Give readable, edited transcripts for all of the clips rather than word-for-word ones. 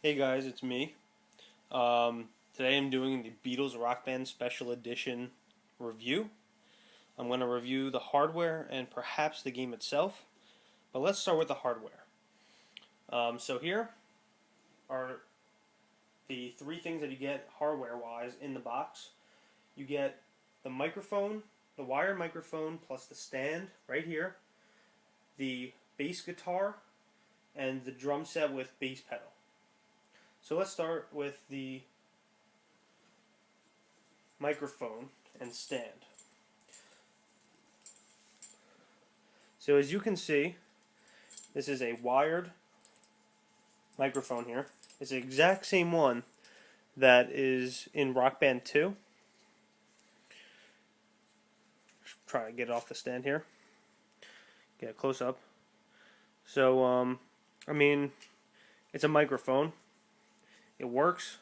Hey guys, it's me. Today I'm doing the Beatles Rock Band Special Edition review. I'm going to review the hardware and perhaps the game itself, but let's start with the hardware. So here are the three things that you get hardware-wise in the box. You get the microphone, the wired microphone, plus the stand right here, the bass guitar, and the drum set with bass pedal. So let's start with the microphone and stand. So as you can see, this is a wired microphone here. It's the exact same one that is in Rock Band 2. Just try to get it off the stand here. Get a close up. So, I mean, it's a microphone. It works.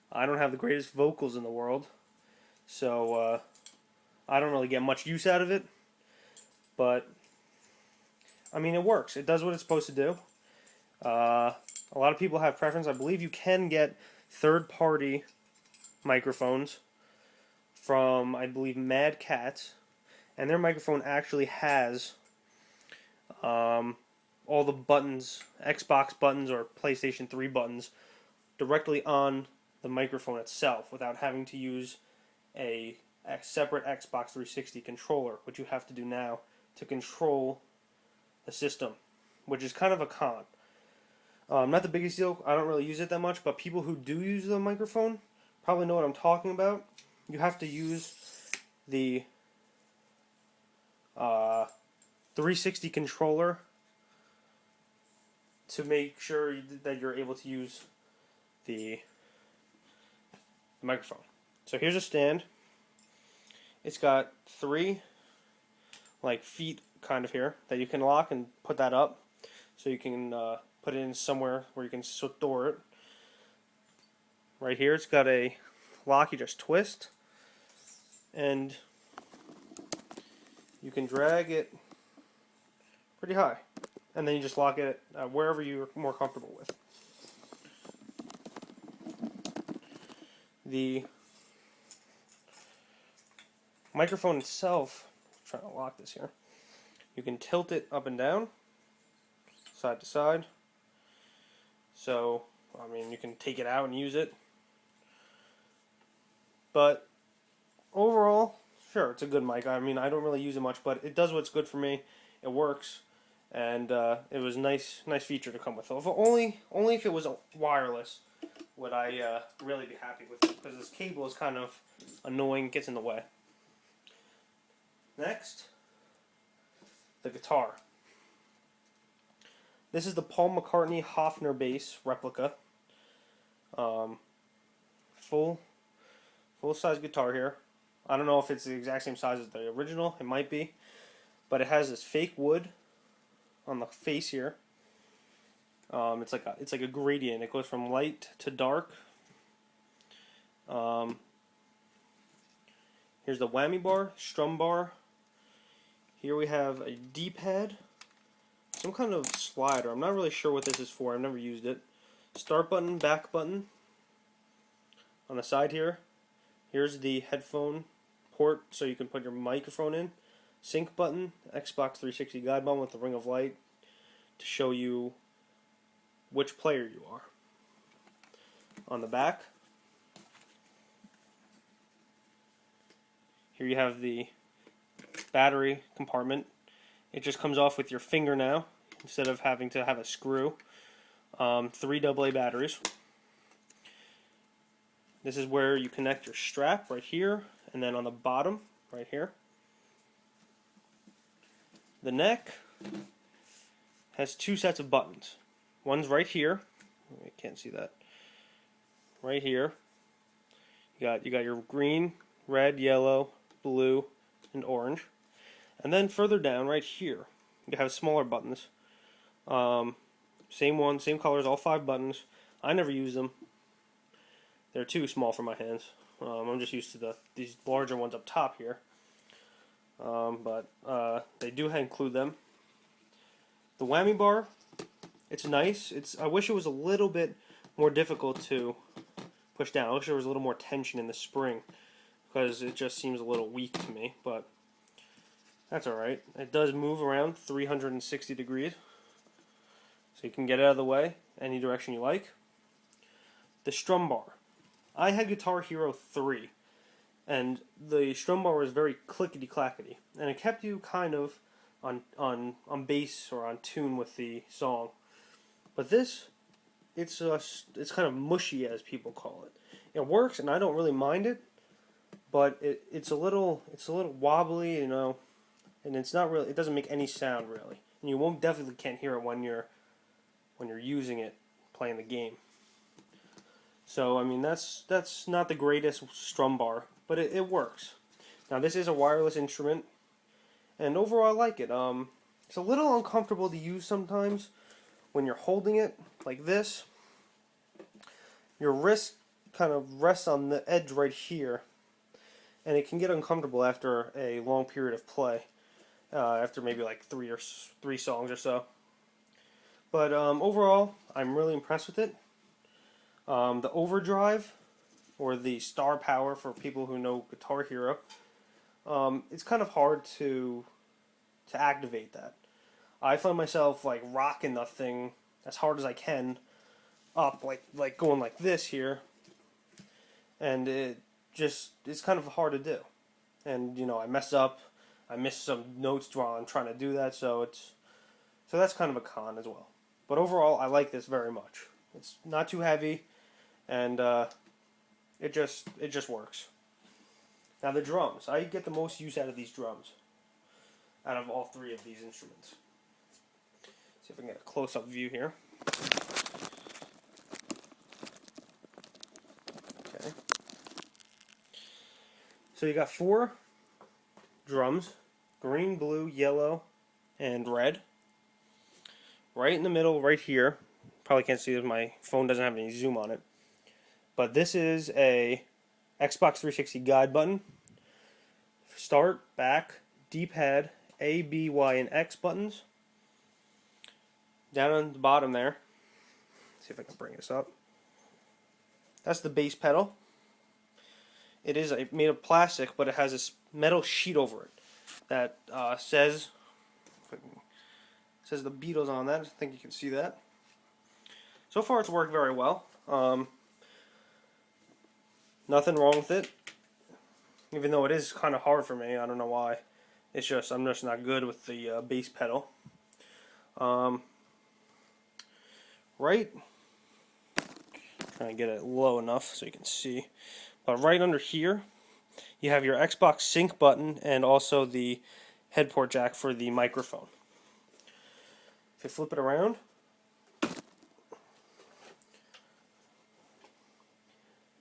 I don't have the greatest vocals in the world, so I don't really get much use out of it. But, I mean, it works. It does what it's supposed to do. A lot of people have preference. I believe you can get third-party microphones from, I believe, Mad Catz, and their microphone actually has all the buttons, Xbox buttons or PlayStation 3 buttons, directly on the microphone itself without having to use a separate Xbox 360 controller, which you have to do now to control the system, which is kind of a con. Not the biggest deal. I don't really use it that much, but people who do use the microphone probably know what I'm talking about. You have to use the 360 controller to make sure that you're able to use the microphone. So here's a stand. It's got three feet kind of here that you can lock and put that up, so you can put it in somewhere where you can store it. Right here, it's got a lock you just twist, and you can drag it pretty high, and then you just lock it wherever you're more comfortable with. The microphone itself, I'm trying to lock this here, you can tilt it up and down, side to side. So, I mean, you can take it out and use it. But overall, sure, it's a good mic. I mean, I don't really use it much, but it does what's good for me. It works, and it was nice feature to come with. Only if it was wireless would I really be happy with it, because this cable is kind of annoying, gets in the way. Next, the guitar. This is the Paul McCartney Hofner bass replica. Full size guitar here. I don't know if it's the exact same size as the original. It might be, but it has this fake wood on the face here. It's like a gradient. It goes from light to dark. Here's the whammy bar, strum bar. Here we have a D-pad, some kind of slider. I'm not really sure what this is for. I've never used it. Start button, back button. On the side here, here's the headphone port so you can put your microphone in. Sync button, Xbox 360 guide button with the ring of light to show you which player you are. On the back, here you have the battery compartment. It just comes off with your finger now instead of having to have a screw. 3 AA batteries. This is where you connect your strap right here, and then on the bottom right here. The neck has 2 sets of buttons. One's right here. I can't see that. Right here. You got your green, red, yellow, blue, and orange. And then further down, right here, you have smaller buttons. Same one, same colors, all 5 buttons. I never use them. They're too small for my hands. I'm just used to these larger ones up top here. But they do include them. The whammy bar, it's nice. I wish it was a little bit more difficult to push down. I wish there was a little more tension in the spring because it just seems a little weak to me, but that's alright. It does move around 360 degrees, so you can get it out of the way any direction you like. The strum bar. I had Guitar Hero 3, and the strum bar was very clickety-clackety, and it kept you kind of on bass or on tune with the song. But this, it's kind of mushy, as people call it. It works, and I don't really mind it, but it's a little wobbly, you know, and it's not really. It doesn't make any sound really, and you won't definitely can't hear it when you're using it playing the game. So I mean that's not the greatest strum bar, but it works. Now this is a wireless instrument, and overall I like it. It's a little uncomfortable to use sometimes when you're holding it like this. Your wrist kind of rests on the edge right here, and it can get uncomfortable after a long period of play, after maybe like three songs or so. But overall, I'm really impressed with it. The overdrive, or the star power for people who know Guitar Hero, it's kind of hard to activate that. I find myself like rocking the thing as hard as I can up, like going like this here, and it's kind of hard to do. And you know, I mess up, I miss some notes while I'm trying to do that, so that's kind of a con as well. But overall, I like this very much. It's not too heavy, and it just works. Now the drums, I get the most use out of these drums, out of all three of these instruments. See if I can get a close-up view here. Okay. So you got 4 drums, green, blue, yellow, and red. Right in the middle, right here. Probably can't see this, my phone doesn't have any zoom on it. But this is a Xbox 360 guide button. Start, back, D-pad, A, B, Y, and X buttons. Down on the bottom there. Let's see if I can bring this up. That's the bass pedal. It is made of plastic, but it has this metal sheet over it that says the Beatles on that. I think you can see that. So far, it's worked very well. Nothing wrong with it. Even though it is kind of hard for me, I don't know why. It's just I'm just not good with the bass pedal. Right. Trying to get it low enough so you can see. But right under here, you have your Xbox sync button and also the head port jack for the microphone. If you flip it around,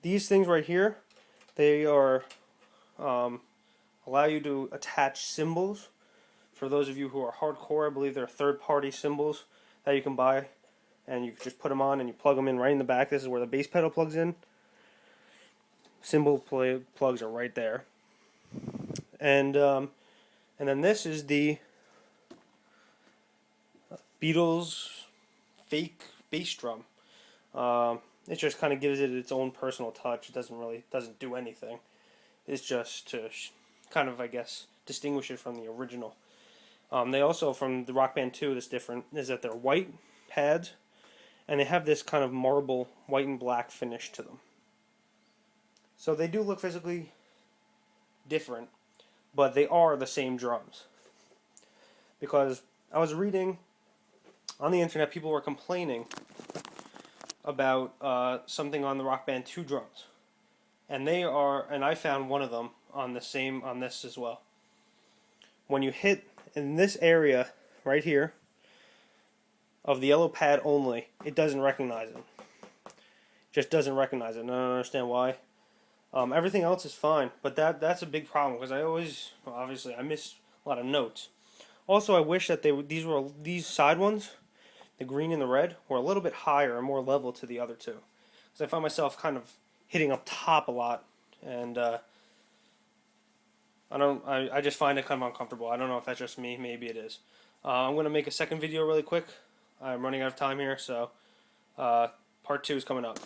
these things right here, they are allow you to attach cymbals. For those of you who are hardcore, I believe they're third-party cymbals that you can buy, and you can just put them on and you plug them in right in the back. This is where the bass pedal plugs in. Cymbal plugs are right there, and then this is the Beatles fake bass drum. It just kind of gives it its own personal touch. It doesn't do anything. It's just to kind of, I guess, distinguish it from the original. They also, from the Rock Band 2, that's different, is that they're white pads, and they have this kind of marble white and black finish to them. So they do look physically different, but they are the same drums. Because I was reading on the internet, people were complaining about something on the Rock Band 2 drums. And I found one of them on this as well. When you hit in this area right here of the yellow pad only, it doesn't recognize it. Just doesn't recognize it. And I don't understand why. Everything else is fine, but that's a big problem because obviously I miss a lot of notes. Also, I wish that these side ones, the green and the red, were a little bit higher and more level to the other two. Because I find myself kind of hitting up top a lot, and I just find it kind of uncomfortable. I don't know if that's just me. Maybe it is. I'm going to make a second video really quick. I'm running out of time here, so Part 2 is coming up.